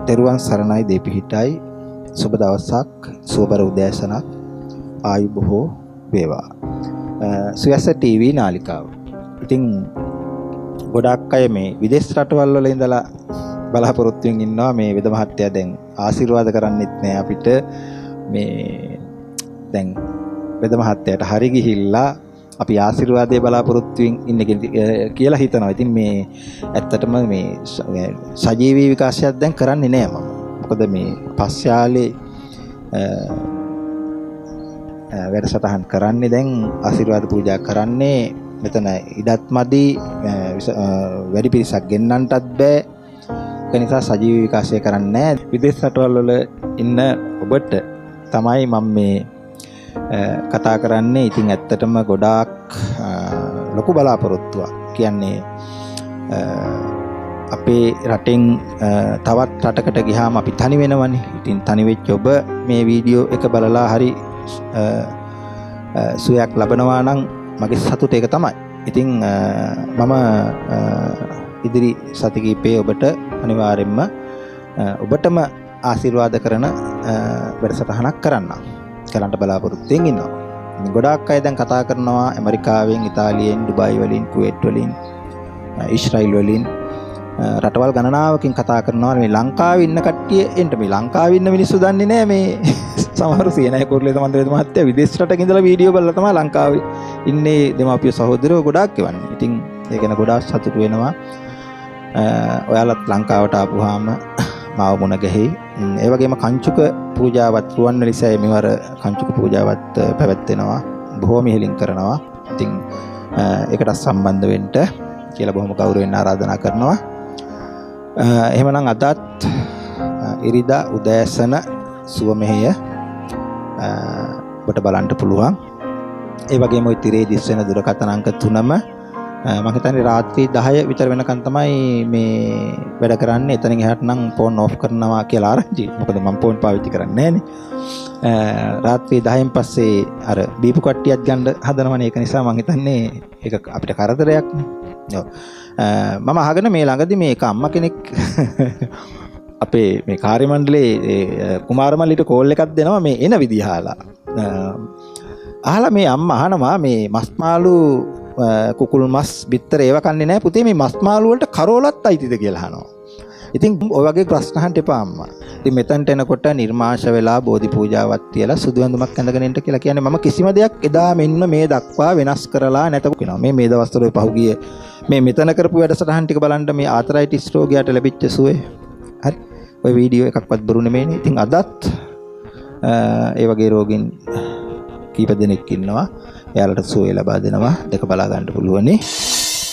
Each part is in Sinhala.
තෙරුවන් සරණයි දෙපිහිටයි සුබ දවසක් සුබර උදෑසනක් ආයුබෝව වේවා. සුවස ටීවී නාලිකාව. ඉතින් ගොඩක් අය මේ විදේශ රටවල් වල ඉඳලා බලාපොරොත්තුෙන් ඉන්නවා මේ වෙද මහත්තයා දැන් ආශිර්වාද කරන්නෙත් නෑ අපිට මේ දැන් වෙද මහත්තයාට හරි ගිහිල්ලා අපි ආශිර්වාදයේ බලාපොරොත්තුෙන් ඉන්නේ කියලා හිතනවා. ඉතින් මේ ඇත්තටම මේ සජීවී විකාශයක් දැන් කරන්නේ නෑ මම. මොකද මේ පස්යාලේ වැඩසටහන් කරන්නේ දැන් ආශිර්වාද පූජා කරන්නේ මෙතන ඉඩත් මදි වැඩි පිරිසක් ගෙන්නන්නටත් බෑ. ඒ නිසා සජීවී විකාශය කරන්නේ නෑ. විදේශ රටවල් වල ඉන්න ඔබට තමයි මම මේ කතා කරන්නේ. ඉතින් ඇත්තටම ගොඩාක් ලොකු බලාපොරොත්තුවක්. කියන්නේ අපේ රටෙන් තවත් රටකට ගියාම අපි තනි වෙනවනේ. ඉතින් තනි වෙච්ච ඔබ මේ වීඩියෝ එක බලලා හරි සුවයක් ලබනවා නම් මගේ සතුට ඒක තමයි. ඉතින් මම ඉදිරි සති කිහිපේ ඔබට අනිවාර්යෙන්ම ඔබටම ආශිර්වාද කරන වැඩසටහනක් කරන්නම්. කරන්න බලාපොරොත්තුෙන් ඉන්නවා. ගොඩාක් අය දැන් කතා කරනවා ඇමරිකාවෙන්, ඉතාලියෙන්, ඩුබායි වලින්, කුවේට් වලින්, ඊශ්‍රායල් වලින් රටවල් ගණනාවකින් කතා කරනවා මේ ලංකාවේ ඉන්න කට්ටිය එන්න. මේ ලංකාවේ ඉන්න මිනිස්සු දන්නේ නැහැ මේ සමහර සේනාය කුරුලේ මන්ත්‍රී මහත්තයා විදේශ රටක ඉඳලා වීඩියෝ බලලා තමයි ලංකාවේ ඉන්නේ දෙමාපිය සහෝදරයෝ ගොඩාක් එවන්නේ. ඉතින් ඒ ගැන ගොඩාක් සතුටු වෙනවා. ඔයාලත් ලංකාවට ආපුවාම මාව මුණ ගැහි. ඒ වගේම කංචුක පූජාවත් රුවන්වැලිසෑය මෙවර කංචුක පූජාවත් පැවැත්වෙනවා. බොහොම ඉහළින් කරනවා. ඉතින් ඒකට සම්බන්ධ වෙන්න කියලා බොහොම ගෞරවයෙන් ආරාධනා කරනවා. එහෙමනම් අදත් ඉරිදා උදෑසන සුව මෙහෙය ඔබට බලන්න පුළුවන්. ඒ වගේම ওই තිරේ දිස්වෙන දුරකථන අංක 3ම මම හිතන්නේ රාත්‍රී 10 විතර වෙනකන් තමයි මේ වැඩ කරන්නේ. එතනින් එහාට නම් ෆෝන් ඕෆ් කරනවා කියලා ආරංචි. මොකද මම ෆෝන් පාවිච්චි කරන්නේ නැහනේ. රාත්‍රී 10න් පස්සේ අර බීපු කට්ටියක් ගන්න හදනවනේ. ඒක නිසා මම හිතන්නේ ඒක අපිට කරදරයක් නේ. මම අහගෙන මේ ළඟදී මේ එක අම්මා කෙනෙක් අපේ මේ කාර්ය මණ්ඩලයේ කුමාරමල්ලිට කෝල් එකක් දෙනවා මේ එන විදිහ අහලා මේ අම්මා අහනවා මේ මස් මාළු කුකුල් මස් බිත්තර ඒව කන්නේ නැහැ පුතේ මේ මස් මාළු වලට කරෝලත් අයිතිද කියලා අහනවා. ඉතින් ඔය වගේ ප්‍රශ්න අහන්න එපා අම්මා. ඉතින් මෙතනට එනකොට නිර්මාෂ වෙලා බෝධි පූජාවක් තියලා සුදු ඇඳුමක් ඇඳගෙන එන්න කියලා කියන්නේ මම කිසිම දෙයක් එදා මෙන්න මේ දක්වා වෙනස් කරලා නැත කියනවා. මේ දවස්වල පහුගිය මේ මෙතන කරපු වැඩසටහන් ටික බලන්න මේ ආතරයිටිස් රෝගියාට ලැබිච්ච සුවේ. හරි. ඔය වීඩියෝ එකක්වත් බරු නෙමෙයිනේ. ඉතින් අදත් ඒ වගේ රෝගීන් කීප දෙනෙක් ඉන්නවා. එයාලට සුවය ලබා දෙනවා. දෙක බලා ගන්න පුළුවන්.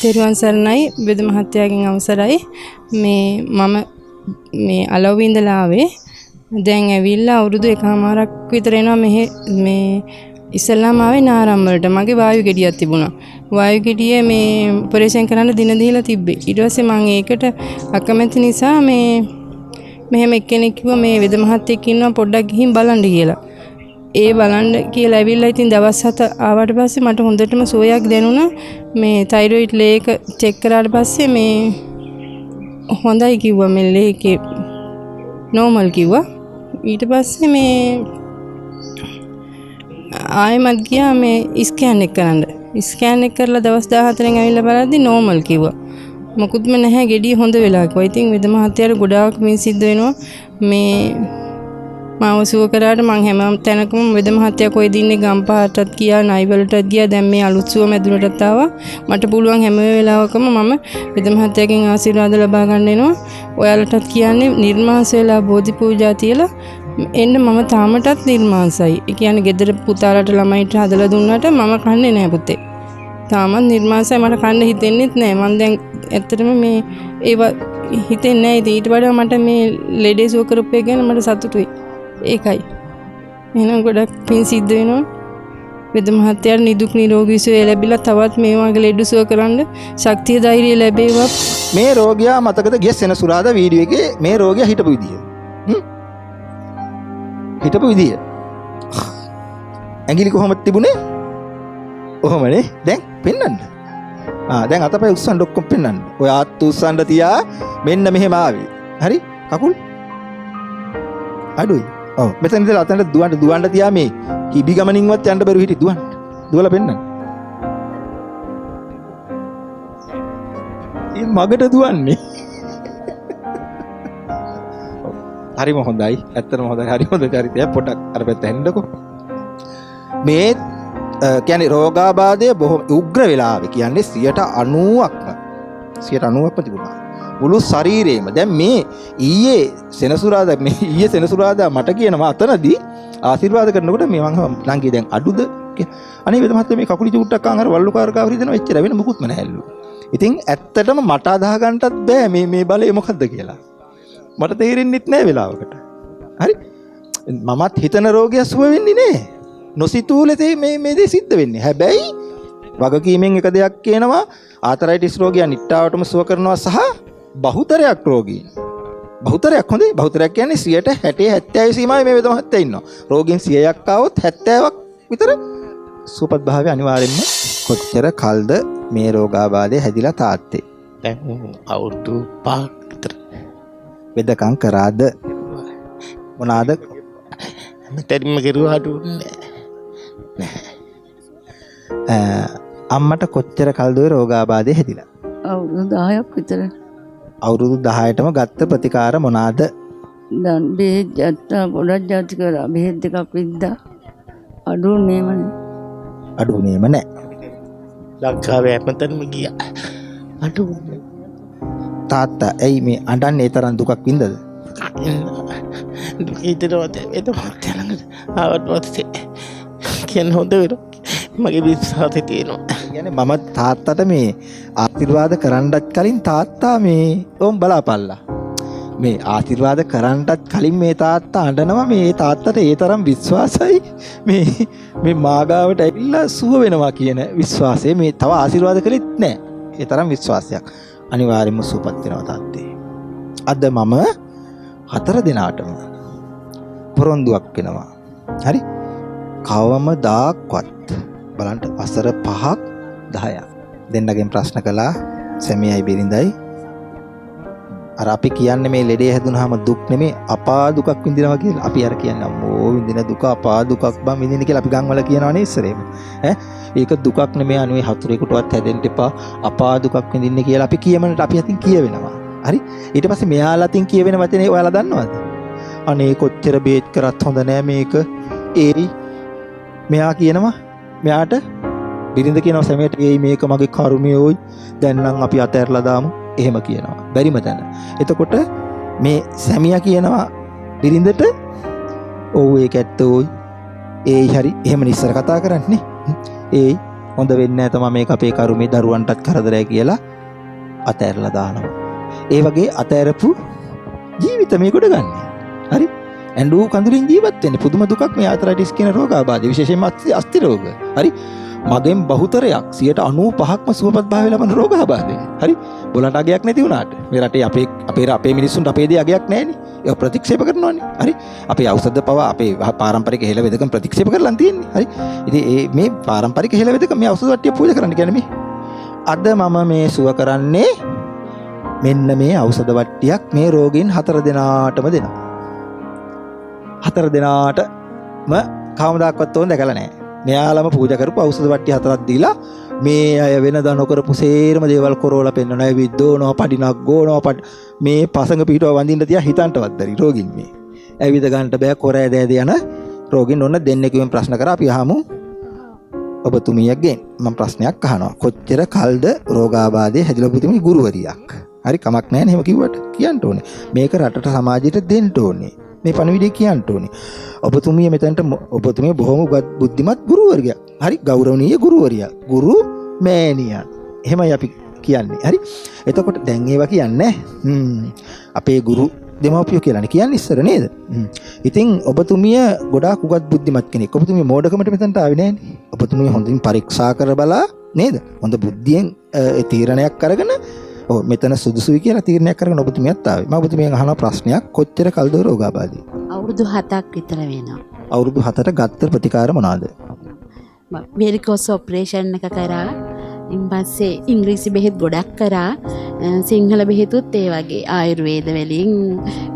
තෙරුවන් සරණයි වෙද මහත්තයාගෙන් අවසරයි. මම මේ අලව්වේ ඉඳලා ආවේ. දැන් ඇවිල්ලා අවුරුදු 1කමාරක් විතර එනවා මේ ඉස්සල්ලාම ආවේ නාරම් වලට. මගේ වායු ගෙඩියක් තිබුණා. වායු ගෙඩිය මේ ඔපරේෂන් කරන්න දින දීලා තිබ්බේ. ඊට පස්සේ මම ඒකට අකමැති නිසා මෙහෙම එක්කෙනෙක් කිව්වා මේ වෙද මහත්තයෙක් ඉන්නවා පොඩ්ඩක් ගිහින් බලන්න කියලා. ඒ බලන්න කියලා ඇවිල්ලා ඉතින් දවස් 7 ආවට පස්සේ මට හොඳටම සුවයක් දැනුණා. මේ තයිරොයිඩ් ලේක චෙක් කරාට පස්සේ මේ හොඳයි කිව්වා මේ ලේකේ නෝමල් කිව්වා. ඊට පස්සේ මේ ආයෙමත් ගියා මේ ස්කෑන් එක කරන්න. ස්කෑන් එක කරලා දවස් 14න් ඇවිල්ලා බලද්දි නෝමල් කිව්වා. මොකුත්ම නැහැ ගෙඩිය හොඳ වෙලා කිව්වා. ඉතින් වෙද මහත්තයාට ගොඩාක් මින් සිද්ධ වෙනවා. මේ මාව සුව කරාට මං හැම තැනකම වෙද මහත්තයා කොහෙද ඉන්නේ ගම්පහටත් ගියා නයිවලටත් ගියා. දැන් මේ අලුත් සුව මැදුරටත් ආවා. මට පුළුවන් හැම වෙලාවකම මම වෙද මහත්තයාගෙන් ආශිර්වාද ලබා ගන්න එනවා. ඔයාලටත් කියන්නේ නිර්මාංශ වෙලා බෝධි පූජා තියලා එන්න. මම තාමටත් නිර්මාංශයි. ඒ කියන්නේ ගෙදර පුතාලට ළමයිට හදලා දුන්නාට මම කන්නේ නැහැ පුතේ. තාමත් නිර්මාංශය මට කන්න හිතෙන්නෙත් නැහැ. මම දැන් ඇත්තටම මේ ඒව හිතෙන්නේ නැහැ. ඊට වඩා මට මේ ලෙඩේ සුව කරපු එක ගැන මට සතුටුයි. ඒකයි. එහෙනම් ගොඩක් පින් සිද්ධ වෙනවා. වෙද මහත්තයාට නිදුක් නිරෝගී සුවය ලැබිලා තවත් මේ වගේ ලෙඩ සුව කරන්න ශක්තිය ධෛර්යය ලැබේවා. මේ රෝගියා මතකද ගිය සෙනසුරාදා වීඩියෝ එකේ මේ රෝගියා හිටපු විදිය. හිටපු විදිය. ඇඟිලි කොහොමද තිබුණේ? ඔහොමනේ. දැන් පෙන්නන්න. දැන් අතපය උස්සන්න ඔක්කොම පෙන්නන්න. ඔය ආත් උස්සන්න තියා මෙන්න මෙහෙම ආවේ. හරි? කකුල් අඩුයි. ඔව්. මෙතන ඉඳලා අතනට දුවන්න තියා මේ හිබි ගමනින්වත් යන්න බැරුව හිටි දුවන්න. දුවලා පෙන්නන්න. මේ මගට දුවන්නේ. හරිම හොඳයි. ඇත්තටම හොඳයි. හරි හොඳ චරිතයක්. පොඩ්ඩක් අර පැත්ත හැන්නකෝ. මේ කියන්නේ රෝගාබාධය බොහොම උග්‍ර වෙලාවේ කියන්නේ 90%ක්ම තිබුණා. මුළු ශරීරේම. දැන් මේ ඊයේ සෙනසුරාදා මට කියනවා අතනදී ආශිර්වාද කරනකොට මේ මං ලංකේ දැන් අඩුද කියලා. අනේ වෙද මහත්තයා මේ කකුලි චුට්ටක් අංගර වල්ලුකාරකාව හිතනවා එච්චර වෙන මුකුත්ම නැහැලු. ඉතින් ඇත්තටම මට අදහ ගන්නටත් බෑ මේ බලය මොකද්ද කියලා. මට තේරෙන්නෙත් නෑ වෙලාවකට. හරි? මමත් හිතන රෝගය සුව වෙන්නේ නෑ. නොසිතූලේ මේ දේ සිද්ධ වෙන්නේ. හැබැයි වගකීමෙන් එක දෙයක් කියනවා ආතරයිටිස් රෝගියා නිට්ටාවටම සුව කරනවා සහ බහුතරයක් රෝගීන්. බහුතරයක් හොඳේ. බහුතරයක් කියන්නේ 60 70 සීමාවේ මේ වෙද මහත්තයා ඉන්නවා. රෝගීන් 100ක් ආවොත් 70ක් විතර සුවපත් භාවය අනිවාර්යෙන්ම කොච්චර කල්ද මේ රෝගාබාධය හැදිලා තාත්තේ. දැන් අවුරුදු 5ක් විතර වෙදකම් කරාද මොනවාද මෙතනින්ම කෙරුවා දුන්නේ අම්මට කොච්චර කල්ද ඔය රෝගාබාධය හැදිලා? අවුරුදු 10ක් විතර. අවුරුදු 10ටම ගත්ත ප්‍රතිකාර මොනවාද? දැන් බෙහෙත් ගත්තා ගොඩක් ජාති කරා. බෙහෙත් දෙකක් විද්දා. අඩුුනේම නෑ. ලංකාවේ හැමතැනම ගියා. තාත්තා ඇයි මේ අඬන්නේ? තරම් දුකක් වින්දද? දුක හිතනවාද එද මහත්තයා ළඟට ආවත් පස්සේ කියන්න හොඳ වෙනවා. මගේ විශ්වාසය තියෙනවා. කියන්නේ මම තාත්තට මේ ආශිර්වාද කරන්නත් කලින් තාත්තා මේ ඕම් බලාපල්ලා. මේ ආශිර්වාද කරන්නත් කලින් මේ තාත්තා අඬනවා. මේ තාත්තට ඒ තරම් විශ්වාසයි මේ මාගාවට ඇවිල්ලා සුව වෙනවා කියන විශ්වාසය. මේ තව ආශිර්වාද කළෙත් නෑ. ඒ තරම් විශ්වාසයක්. අනිවාර්යයෙන්ම සුවපත් වෙනවා තාත්තේ. අද මම 4 දෙනාටම පොරොන්දුවක් වෙනවා. හරි? කවමදාක්වත් බලන්න වසර 5ක් 10ක් දෙන්නගෙන් ප්‍රශ්න කළා සැමියයි බිරිඳයි. අර අපි කියන්නේ මේ ලෙඩේ හැදුනහම දුක් නෙමේ අපා දුකක් විඳිනවා කියලා. අපි අර කියන්නේ අම්මෝ විඳින දුක අපා දුකක් බං විඳින්න කියලා අපි ගම් වල කියනවනේ ඉස්සරේම. ඒක දුකක් නෙමේ අනුවේ හතුරෙකුටවත් හැදෙන්න එපා අපා දුකක් විඳින්න කියලා අපි කියමනට අපි අතින් කියවෙනවා. හරි? ඊට පස්සේ මෙයාලා අතින් කියවෙන වචනේ ඔයාලා දන්නවද? අනේ කොච්චර බේත් කරත් හොඳ නෑ මේක. ඒයි මෙයා කියනවා මෙයාට බිරිඳ කියනවා සැමියට ඒයි මේක මගේ කර්මයෝයි දැන් නම් අපි අතහැරලා දාමු. එහෙම කියනවා. බැරිම තැන. එතකොට මේ සැමියා කියනවා බිරිඳට ඔව් ඒක ඇත්තෝයි. ඒයි හරි එහෙම ඉස්සර කතා කරන්නේ. ඒයි හොඳ වෙන්නේ නැහැ තමයි මේක අපේ කර්මයේ දරුවන්ටත් කරදරයි කියලා අතහැරලා දානවා. ඒ වගේ අතහැරපු ජීවිත මේකට ගන්න. හරි? ඇඬු කඳුලින් ජීවත් වෙන්නේ පුදුම දුකක් මේ ආතරයිටිස් කියන රෝගාබාධය විශේෂයෙන්ම අස්ථි රෝග. හරි? මගෙන් බහුතරයක් 95%ක්ම සුවපත් භාවය ලබන රෝගාබාධය. හරි? බලන්න අගයක් නැති වුණාට මේ රටේ අපේ මිනිස්සුන්ට අපේ දේ අගයක් නැහැනේ. ඒක ප්‍රතික්ෂේප කරනවානේ. හරි? අපේ ඖෂධ පවා අපේ පාරම්පරික හෙළ වෙදකම් ප්‍රතික්ෂේප කරලා තියෙන්නේ. හරි? ඉතින් මේ පාරම්පරික හෙළ වෙදකම් මේ ඖෂධ වට්ටිය පූජා කරන්න කියන්නේ මේ. අද මම මේ සුව කරන්නේ මෙන්න මේ ඖෂධ වට්ටියක් මේ රෝගීන් 4 දෙනාටම දෙනවා. 4 දෙනාටම කවමදාකවත් ඕන දැකලා නැහැ. මෙයාලම පූජා කරපු ඖෂධ වට්ටි 4ක් දීලා මේ අය වෙනදා නොකරපු සේරම දේවල් කරවලා පෙන්නනවා. විද්දෝනවා, පඩිනක් ගෝනවා, මේ පසඟ පිටව වඳින්න තියා හිතන්ටවත් බැරි රෝගින් මේ. ඇවිද ගන්නට බෑ කොරෑ දෑද යන රෝගින් ඔන්න දෙන්නෙකුෙන් ප්‍රශ්න කරා අපි අහමු ඔබතුමියගෙන්. මම ප්‍රශ්නයක් අහනවා. කොච්චර කල්ද රෝගාබාධය හැදිලා පුතුමි ගුරුවරියක්. හරි කමක් නැහැ නේ එහෙම කිව්වට කියන්න ඕනේ. මේක රටට සමාජයට දෙන්න ඕනේ. මේ පණවිඩය කියන්න ඕනේ. ඔබතුමිය මෙතනට ඔබතුමිය බොහොම බුද්ධිමත් ගුරුවරියක්. හරි ගෞරවනීය ගුරුවරියක්. ගුරු මෑණියන්. එහෙමයි අපි කියන්නේ. හරි. එතකොට දැන් ඒවා කියන්නේ අපේ ගුරු දෙමව්පියෝ කියලානේ කියන්නේ ඉස්සර නේද? ඉතින් ඔබතුමිය ගොඩාක් උගත් බුද්ධිමත් කෙනෙක්. ඔබතුමිය මෝඩකමට මෙතනට ආවේ නෑනේ. ඔබතුමිය හොඳින් පරීක්ෂා කර බලා නේද? හොඳ බුද්ධියෙන් තීරණයක් අරගෙන මෙතන සුදුසුයි කියලා තීරණයක් කරගෙන ඔබතුමියත් ආවේ. මම ඔබතුමියන් අහන ප්‍රශ්නයක් කොච්චර කල්ද රෝගාබාධය? අවුරුදු 7ක් විතර වෙනවා. අවුරුදු 7ට ගත්ත ප්‍රතිකාර මොනවාද? වෙරිකෝස් ඔපරේෂන් එක කරා. ඉන් පස්සේ ඉංග්‍රීසි බෙහෙත් ගොඩක් කරා. සිංහල බෙහෙතුත් ඒ වගේ ආයුර්වේද වලින්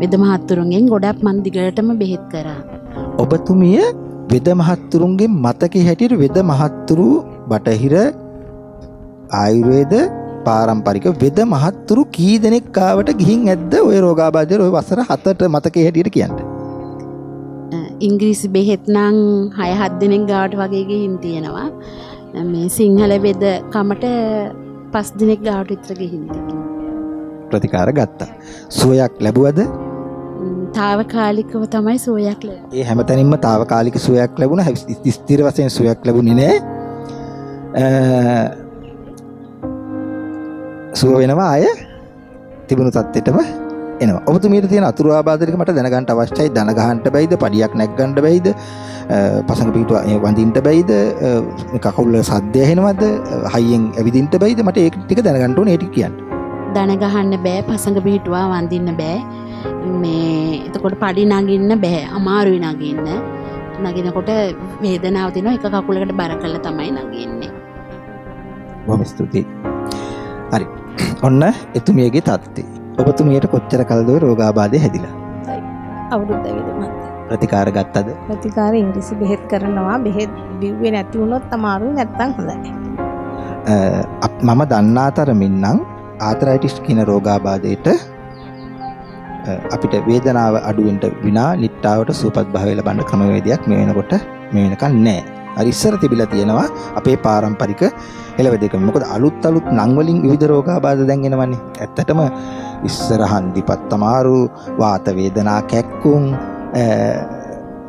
වෙද මහත්තුරුන්ගෙන් ගොඩක් මන් දිගටම බෙහෙත් කරා. ඔබතුමිය වෙද මහත්තුරුන්ගේ මතකයේ හැටියට වෙද මහත්තුරු බටහිර ආයුර්වේද පාරම්පරික වෙද මහත්තුරු කී දෙනෙක් ආවට ගිහින් ඇද්ද ඔය රෝගාබාධය ඔය වසර 7ට මතකයේ හැටියට කියන්නේ? ඉංග්‍රීසි බෙහෙත් නම් 6-7 දෙනෙක් ගාවට වගේ ගිහින් තියෙනවා. මේ සිංහල වෙද කමට 5 දෙනෙක් ගාවට විතර ගිහින් තියෙනවා. ප්‍රතිකාර ගත්තා. සුවයක් ලැබුවද? తాවකාලිකව තමයි සුවයක් ලැබුණේ. ඒ හැමතැනින්ම తాවකාලික සුවයක් ලැබුණා. ස්ථිර වශයෙන් සුවයක් ලැබුණේ නෑ. සුව වෙනවා අය තිබුණු තත්ත්වෙටම එනවා. ඔබතුමියට තියෙන අතුරු ආබාධයක මට දැනගන්න අවශ්‍යයි. දන ගහන්න බැයිද? පඩියක් නැග්ගන්න බැයිද? පසඟ පිටුව වඳින්න බැයිද? කකුල් වල සද්ද ඇහෙනවද? හයියෙන් ඇවිදින්න බැයිද? මට ඒක ටික දැනගන්න ඕනේ. ඒ ටික කියන්න. දන ගහන්න බෑ, පසඟ පිටුවා වඳින්න බෑ. මේ එතකොට පඩි නගින්න බෑ. අමාරුයි නගින්න. නගිනකොට වේදනාව දෙනවා. එක කකුලකට බර කරලා තමයි නගින්නේ. බොහොම ස්තුතියි. හරි. ඔන්න එතුමියගේ තත්ත්වය. ඔබතුමියට කොච්චර කල්ද ඔය රෝගාබාධය හැදිලා? අවුරුද්ද විතර. ප්‍රතිකාර ගත්තද? ප්‍රතිකාර ඉංග්‍රීසි බෙහෙත් කරනවා. බෙහෙත් බිව්වේ නැති වුණොත් අමාරුයි, නැත්තම් හොඳයි. මම දන්නා තරමින් නම් ආතරයිටිස් කියන රෝගාබාධයට අපිට වේදනාව අඩු වෙන්න විනා නිට්ටාවට සුවපත් භාවය ලබන්න ක්‍රමවේදයක් මේ වෙනකොට මේ වෙනකන් නැහැ. හරි ඉස්සර තිබිලා තියෙනවා අපේ පාරම්පරික එළවදෙකම. මොකද අලුත් නම් වලින් විවිධ රෝගාබාධ දැන් එනවනේ. ඇත්තටම ඉස්සර හන්දිපත් අමාරු, වාත වේදනා, කැක්කුම්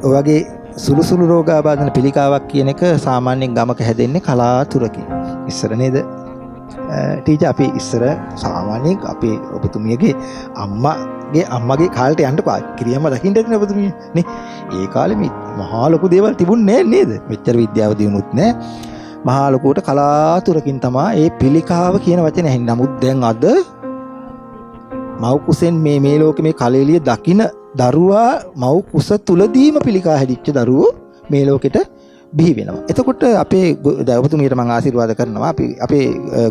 ඔයගේ සුළු රෝගාබාධන පිළිකාවක් කියන එක සාමාන්‍යයෙන් ගමක හැදෙන්නේ කලාතුරකින්. ඉස්සර නේද? ටීචර් අපි ඉස්සර සාමාන්‍යයෙන් අපේ ඔබතුමියගේ අම්මගේ කාලට යන්න කිරියම්ම දකින්න ඇතිනේ ඔබතුමිය නේ. ඒ කාලේ මේ මහා ලොකු දේවල් තිබුණේ නැහැ නේද? මෙච්චර විද්‍යාව දිනුත් නැහැ. මහා ලොකුවට කලාතුරකින් තමයි මේ පිළිකාව කියන වචනේ ඇහෙන්නේ. නමුත් දැන් අද මව් කුසෙන් මේ ලෝකේ මේ කලෙලිය දකින දරුවා මව් කුස තුලදීම පිළිකා හැදිච්ච දරුවෝ මේ ලෝකෙට බිහි වෙනවා. එතකොට අපේ ඔබතුමියට මම ආශිර්වාද කරනවා. අපේ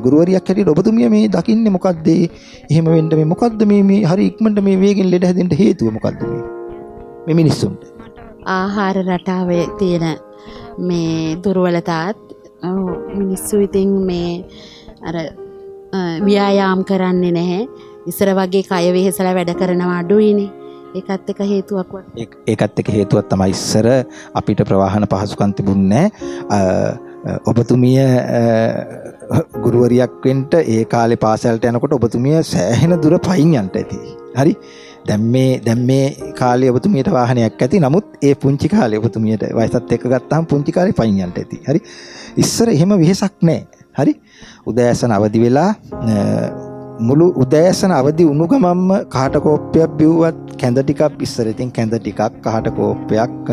ගුරුවරියක් හැටියට ඔබතුමිය මේ දකින්නේ මොකද්ද? එහෙම වෙන්න මේ මොකද්ද මේ හරි ඉක්මනට මේ වේගෙන් ලෙඩ හැදෙන්න හේතුව මොකද්ද මේ මිනිස්සුන්ට? ආහාර රටාවේ තියෙන මේ දුර්වලතාවත් මිනිස්සු ඉතින් මේ අර ව්‍යායාම් කරන්නේ නැහැ. ඉස්සර වගේ කය වෙහෙසලා වැඩ කරනවා අඩුයිනේ. ඒකත් එක හේතුවක් වගේ. ඒකත් එක හේතුවක් තමයි ඉස්සර අපිට ප්‍රවාහන පහසුකම් තිබුණේ නැහැ. ඔබතුමිය ගුරුවරියක් වෙන්න ඒ කාලේ පාසලට යනකොට ඔබතුමිය සෑහෙන දුර පයින් යන්න ඇති. හරි? දැන් මේ කාලේ ඔබතුමියට වාහනයක් ඇති. නමුත් ඒ පුංචි කාලේ ඔබතුමියට වයසත් එක්ක ගත්තාම පුංචි කාලේ පයින් යන්න ඇති. හරි? ඉස්සර එහෙම වෙහසක් නැහැ. හරි? උදෑසන අවදි වෙලා මුළු උදෑසන අවදි වුණු ගමන්ම කහට කෝප්පයක් බිව්වත් කැඳ ටිකක් ඉස්සර ඉතින් කැඳ ටිකක් කහට කෝප්පයක්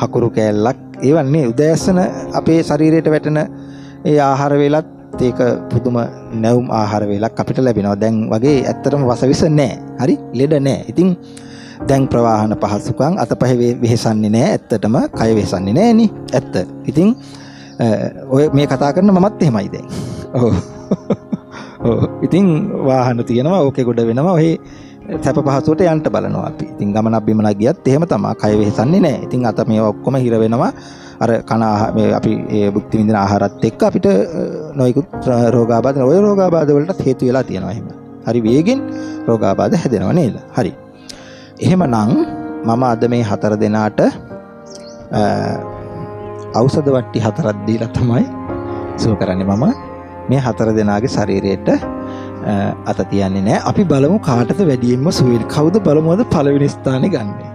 හකුරු කෑල්ලක් ඒවන්නේ උදෑසන අපේ ශරීරයට වැටෙන ඒ ආහාර වේලත් ඒක පුදුම නැවුම් ආහාර වේලක් අපිට ලැබෙනවා. දැන් වගේ ඇත්තටම වසවිස නැහැ. හරි? ලෙඩ නැහැ. ඉතින් දැන් ප්‍රවාහන පහසුකම් අතපහ වෙහෙසන්නේ නැහැ. ඇත්තටම කය වෙහෙසන්නේ නැහැ නේ. ඇත්ත. ඉතින් ඔය මේ කතා කරන මමත් එහෙමයි දැන්. ඔව්. ඉතින් වාහන තියෙනවා, ඕකේ ගොඩ වෙනවා, ඔහේ සැප පහසුවට යන්න බලනවා අපි. ඉතින් ගමනක් බිමනක් ගියත් එහෙම තමයි. කය වෙහෙසන්නේ නැහැ. ඉතින් අත මේවා ඔක්කොම හිර වෙනවා. අර කන මේ අපි ඒ භුක්ති විඳින ආහාරات එක්ක අපිට නොයෙකුත් රෝගාබාධ ඔය රෝගාබාධ වලට හේතු වෙලා තියෙනවා එහෙම. හරි වේගෙන් රෝගාබාධ හැදෙනවා නේද? හරි. එහෙමනම් මම අද මේ 4 දෙනාට ඖෂධ වට්ටි 4ක් දීලා තමයි සුව කරන්නේ. මම මේ 4 දෙනාගේ ශරීරයට අත තියන්නේ නැහැ. අපි බලමු කාටද වැඩියෙන්ම සුව වෙන්නේ. කවුද බලමුද පළවෙනි ස්ථානේ ගන්නෙ?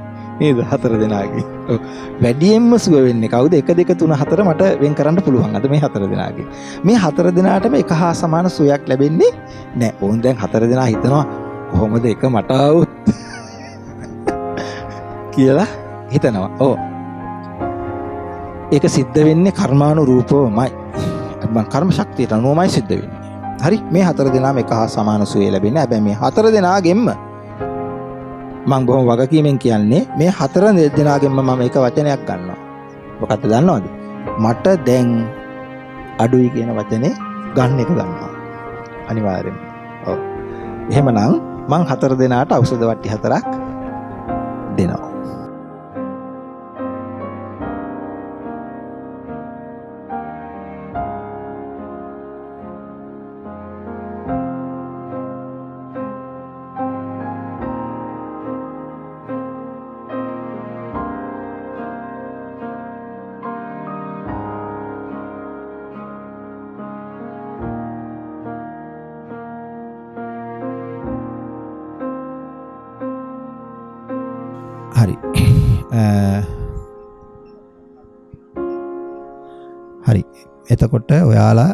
නේද? 4 දෙනාගේ. ඔව්. වැඩියෙන්ම සුව වෙන්නේ කවුද? 1 2 3 4 මට වෙන් කරන්න පුළුවන් අද මේ 4 දෙනාගේ. මේ 4 දෙනාටම එක හා සමාන සුවයක් ලැබෙන්නේ නැහැ. ඕන් දැන් 4 දෙනා හිතනවා කොහොමද එක මට આવුත් කියලා හිතනවා. ඔව්. ඒක සිද්ධ වෙන්නේ කර්මානුරූපවමයි. මම කර්ම ශක්තියට අනුවමයි සිද්ධ වෙන්නේ. හරි? මේ 4 දෙනාම එක හා සමාන සුවය ලැබෙන්නේ. හැබැයි මේ 4 දෙනාගෙන්ම මම බොහොම වගකීමෙන් කියන්නේ මේ 4 දෙනාගෙන්ම මම එක වචනයක් ගන්නවා. මොකක්ද දන්නවද? මට දැන් අඩුයි කියන වචනේ ගන්න එක ගන්නවා. අනිවාර්යෙන්ම. ඔව්. එහෙමනම් මං 4 දෙනාට ඖෂධ වට්ටි 4ක් දෙනවා. හරි. හරි. එතකොට ඔයාලා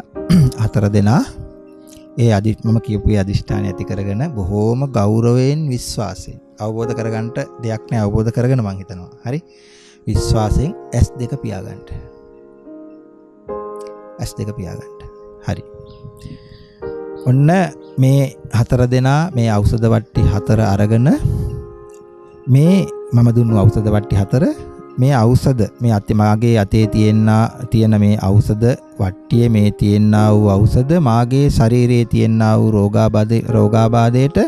4 දෙනා මම කියපු අධිෂ්ඨානය ඇති කරගෙන බොහෝම ගෞරවයෙන් විශ්වාසයෙන් අවබෝධ කරගන්න දෙයක් නෑ අවබෝධ කරගෙන මං හිතනවා. හරි. විශ්වාසයෙන් S2 පියාගන්න. S2 පියාගන්න. හරි. ඔන්න මේ 4 දෙනා මේ ඖෂධ වට්ටි 4 අරගෙන මේ මම දුන්නු ඖෂධ වට්ටි 4 මේ ඖෂධ මේ මාගේ අතේ තියෙන මේ ඖෂධ වට්ටියේ මේ තියෙනා වූ ඖෂධ මාගේ ශරීරයේ තියෙනා වූ රෝගාබාධයට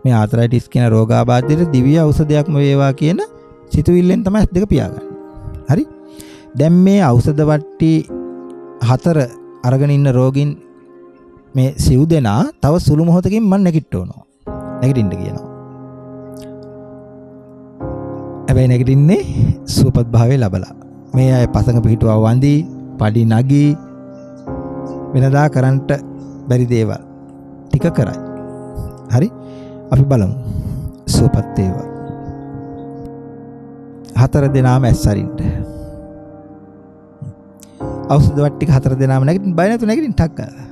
මේ ආතරයිටිස් කියන රෝගාබාධයට දිව්‍ය ඖෂධයක්ම වේවා කියන සිතුවිල්ලෙන් තමයි S2 පියාගන්නේ. හරි. දැන් මේ ඖෂධ වට්ටි 4 අරගෙන ඉන්න රෝගීන් මේ සිව් දෙනා තව සුළු මොහොතකින් මම නැගිට්ටවනවා. නැගිටින්න කියනවා. හැබැයි නැගිටින්නේ සුවපත් භාවයේ ලබලා. මේ අය පසඟ පිටුව වඳි, පඩි නගී වෙනදා කරන්ට බැරි දේවල් ටික කරයි. හරි? අපි බලමු. සුවපත් වේවා. 4 දෙනාම ඇස්සරින්න. ඖෂධ වට්ටි 4 දෙනාම නැගිටින්න බය නැතුව නැගිටින්න ටක් ගාලා.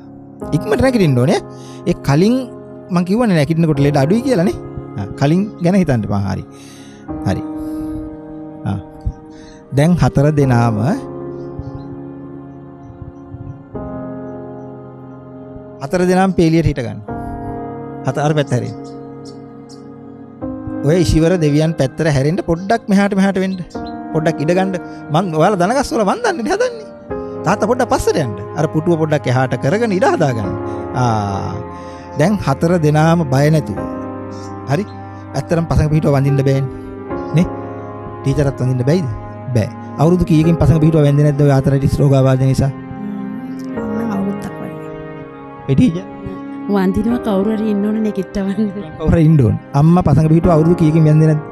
ඉක්මනට නැගිටින්න ඕනේ. ඒ කලින් මම කිව්වනේ නැගිටිනකොට ලෙඩ අඩුයි කියලා නේ. කලින් ගැන හිතන්න බා. හරි. හරි. දැන් 4 දෙනාම පේලියට හිට ගන්න. 4 පැත්ත හැරෙන්න. ඔය ඉෂිවර දෙවියන් පැත්තට හැරෙන්න පොඩ්ඩක් මෙහාට වෙන්න. පොඩ්ඩක් ඉඩ ගන්න. මං ඔයාලා දනගස් වල වන්දන්නේ හදන්නේ. තාත්තා පොඩ්ඩක් පස්සට යන්න. අර පුටුව පොඩ්ඩක් එහාට කරගෙන ඉඩ හදාගන්න. දැන් 4 දෙනාම බය නැතුව. හරි? ඇත්තටම පසඟ පිටුව වඳින්න බෑනේ. නේ? ටීචර්ත් වඳින්න බෑයිද? බෑ. අවුරුදු කීයකින් පසඟ පිටුව වැන්දේ නැද්ද ඔය ආතරයිටිස් රෝගාබාධ නිසා? අවුරුද්දක් වගේ. ඒ ටීචර් වන්දිනවා කවුරු හරි ඉන්න ඕනේ නෙකිටවන්න. කවුරු හරි ඉන්න ඕනේ. අම්මා පසඟ පිටුව අවුරුදු කීයකින් වැන්දේ නැද්ද?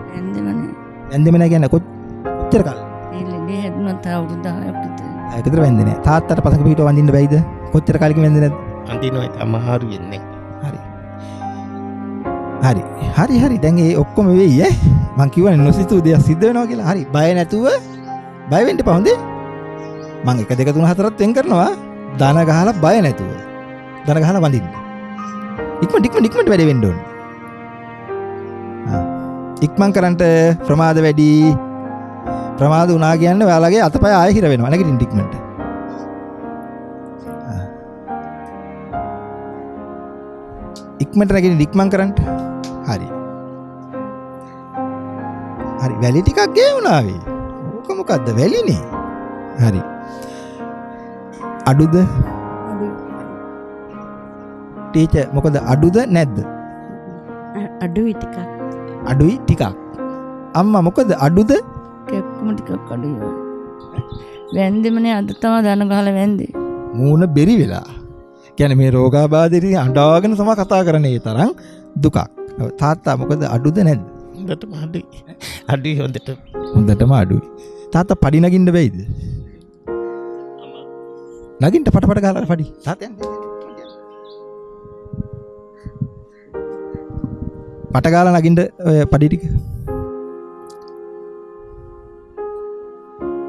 වැන්දෙම නැහැ කියන්නේ කොච්චර කාලෙ? එළිදී හැදුනත් අවුරුදු 10ක් විතර. ඒකතර වැන්දේ නැහැ. තාත්තට පසඟ පිටුව වඳින්න බෑයිද? කොච්චර කාලෙකින් වැන්දේ නැද්ද? අන්තිනවා අමාරු වෙන්නේ. හරි. දැන් ඒ ඔක්කොම වෙයි ඈ. මං කියවනේ නොසිතූ දෙයක් සිද්ධ වෙනවා කියලා. හරි. බය නැතුව බය වෙන්න එපා හොඳේ. මං 1 2 3 4ත් වෙන් කරනවා. දන ගහලා බය නැතුව. දන ගහලා වඳින්න. ඉක්මනට වැඩේ වෙන්න ඕනේ. ඉක්මන් කරන්ට ප්‍රමාද වැඩි. ප්‍රමාද වුණා කියන්නේ ඔයාලගේ අතපය ආයෙ හිර වෙනවා. නැගිටින්න ඉක්මනට. ඉක්මනට නැගිටින්න ඉක්මන් කරන්ට. හරි. වැලි ටිකක් ගේවුණා වේ. ඕක මොකද්ද වැලිනේ? හරි. අඩුද? ටීචර් මොකද අඩුද නැද්ද? අඩුයි ටිකක්. අඩුයි ටිකක්. අම්මා මොකද අඩුද? කැක්කම ටිකක් අඩුයි. වැන්දෙමනේ අද තමයි දන ගහලා වැන්දේ. මූණ බෙරි වෙලා. කියන්නේ මේ රෝගාබාධෙදී අඬාගෙන තමයි කතා කරන්නේ ඒ තරම් දුකක්. තාත්තා මොකද අඩුද නැද්ද? හොඳටම අඩුයි. අඩුයි හොඳට. හොඳටම අඩුයි. තාත්තා පඩි නගින්න බැයිද? නගින්න පට ගහලා පඩි. තාත්තා යන්න. පට ගාලා නගින්න ඔය පඩි ටික.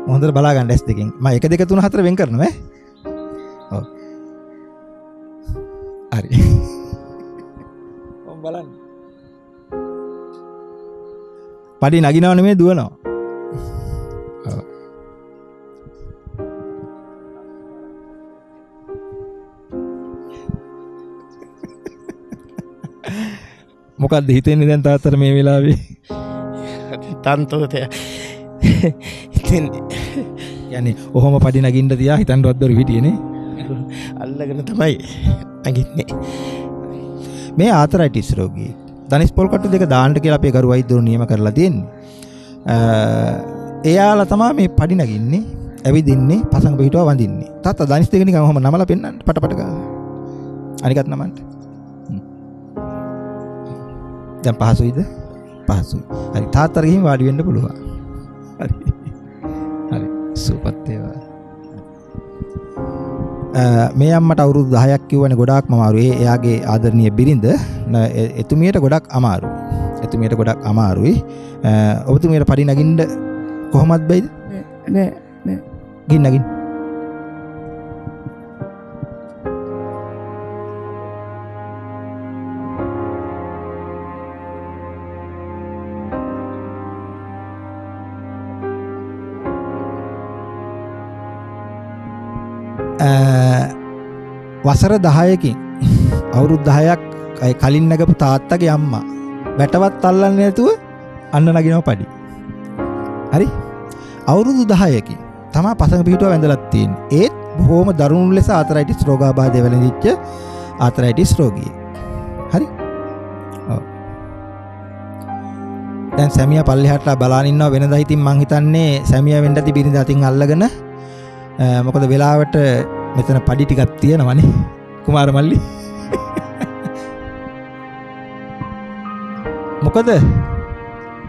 හොඳට බලා ගන්න S2 මම 1 2 3 4 වෙන් කරනවා ඈ. ඔව්. හරි. ඔම් බලන්න. පඩි නගිනව නෙමෙයි දුවනවා. ඔව්. මොකක්ද හිතෙන්නේ දැන් තාත්තට මේ වෙලාවේ? තන්තෝතය. ඉතින් කියන්නේ ඔහොම පඩි නගින්න තියා හිතන්නවත් බැරි හිටියේනේ. අල්ලගෙන තමයි නැගින්නේ. මේ ආතරයිටිස් රෝගී ධනිස් පොල් කට්ටු දෙක දාන්න කියලා අපේ ගරු වෛද්‍යවරු නියම කරලා තියෙන්නේ. එයාලා තමයි මේ පඩි නගින්නේ, ඇවිදින්නේ, පසඟ පිටුව වඳින්නේ. තාත්තා ධනිස් දෙක නිකන් ඔහම නමලා පෙන්නන්න පටපට ගාලා. අනිකත් නමන්න. දැන් පහසුයිද? පහසුයි. හරි තාත්තට ගිහින් වාඩි වෙන්න පුළුවන්. හරි. හරි සුවපත් වේවා. මේ අම්මට අවුරුදු 10ක් කිව්වනේ ගොඩාක්ම අමාරුයි. එයාගේ ආදරණීය බිරිඳ එතුමියට ගොඩක් අමාරුයි. එතුමියට ගොඩක් අමාරුයි. ඔබතුමියට පඩි නගින්න කොහොමද බැයිද? බෑ. ගින්න නගින්න. වසර 10කින් අවුරුදු 10ක් කලින් නැගපු තාත්තගේ අම්මා වැටවත් අල්ලන්නේ නැතුව අන්න නගිනවා පඩි. හරි? අවුරුදු 10කින් තමා පසඟ පිටුව වැඳලා තියෙන්නේ. ඒත් බොහොම දරුණු ලෙස ආතරයිටිස් රෝගාබාධය වැළඳිච්ච ආතරයිටිස් රෝගියෙක්. හරි? ඔව්. දැන් සැමියා පල්ලෙහාටලා බලාගෙන ඉන්නවා. වෙනදා ඉතින් මං හිතන්නේ සැමියා වෙන්න ඇති බිරිඳ අතින් අල්ලගෙන මොකද වෙලාවට මෙතන පඩි ටිකක් තියෙනවනේ කුමාර මල්ලි. මොකද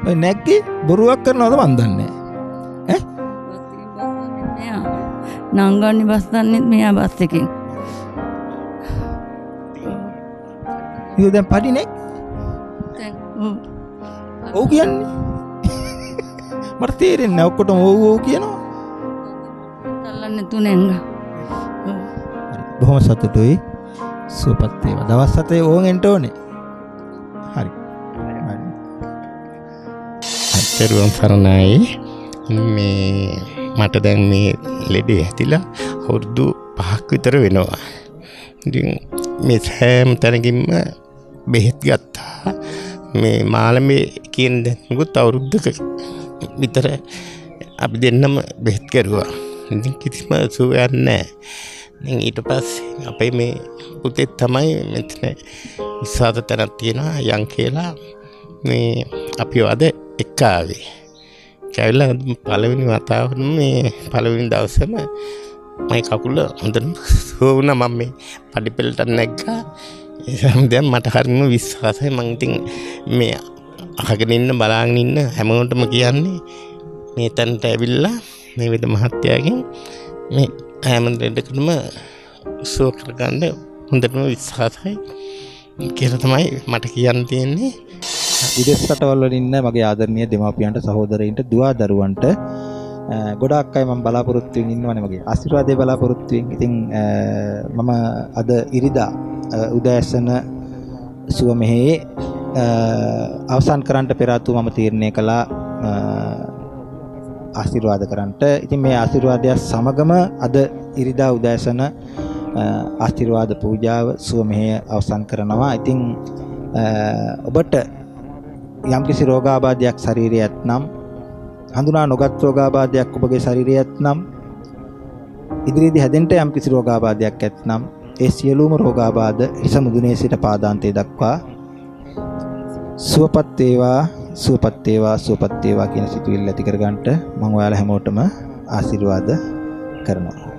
ඔය නැග්ගේ බොරුවක් කරනවද මන් දන්නේ ඈ. නංගන්නේ බස් දන්නෙත් මෙයා බස් එකෙන්. ඉතින් දැන් පඩි නැග්. ඔව් කියන්නේ. මට තේරෙන්නේ නැහැ ඔක්කොටම ඔව් කියනවා. තල්ලන්නේ තුනෙන්ග. බොහොම සතුටුයි. සුවපත් වේවා. දවස් 7 ඕන් එන්න ඕනේ. හරි. අත්දැරුම් සරණයි. මේ මට දැන් මේ ලෙඩේ ඇතිලා අවුරුදු 5ක් විතර වෙනවා. ඉතින් මේ හැම තැනකින්ම බෙහෙත් ගත්තා. මේ මාළමේ කියන දැනුත් අවුරුද්දක විතර අපි දෙන්නම බෙහෙත් කරුවා. ඉතින් කිසිම සුවයක් නැහැ. දැන් ඊට පස්සේ අපේ මේ පුතේ තමයි මෙතන විශ්වාස තැනක් තියෙනවා යන් කියලා මේ අපි අද එක්ක ආවේ. කැවිලා පළවෙනි වතාවට මේ පළවෙනි දවසේම මගේ කකුල හොඳටම සුවුණා. මම මේ පඩිපෙළට නැග්ගා. ඒසම දැන් මට හරිම විශ්වාසයි. මම ඉතින් මේ අහගෙන ඉන්න බලාගෙන ඉන්න හැමෝටම කියන්නේ මේ තැනට ඇවිල්ලා මේ විද මහත්තයාගෙන් මේ හැම දෙයකටම සුව කරගන්න හොඳටම විශ්වාසයි කියලා තමයි මට කියන්න තියෙන්නේ. විදේශ රටවල් වල ඉන්න මගේ ආදරණීය දෙමාපියන්ට සහෝදරයින්ට දුවා දරුවන්ට ගොඩාක් අය මම බලාපොරොත්තු වෙමින් ඉන්නවනේ මගේ ආශිර්වාදයේ බලාපොරොත්තු වෙමින්. ඉතින් මම අද ඉරිදා උදෑසන සුව මෙහි අවසන් කරන්න පෙර ආතු මම තීරණය කළා ආශිර්වාද කරන්නට. ඉතින් මේ ආශිර්වාදය සමගම අද ඉරිදා උදෑසන ආශිර්වාද පූජාව සුව මෙහි අවසන් කරනවා. ඉතින් ඔබට යම්කිසි රෝගාබාධයක් ශරීරයේ ඇතනම් හඳුනා නොගත් රෝගාබාධයක් ඔබගේ ශරීරයේ ඇතනම් ඉදිරියේදී හැදෙන්න යම්කිසි රෝගාබාධයක් ඇතනම් ඒ සියලුම රෝගාබාධ හිස මුදුනේ සිට පාදාන්තය දක්වා සුවපත් වේවා සුවපත් වේවා සුවපත් වේවා කියන සිතුවිල්ල ඇති කර ගන්නට මම ඔයාලා හැමෝටම ආශිර්වාද කරනවා.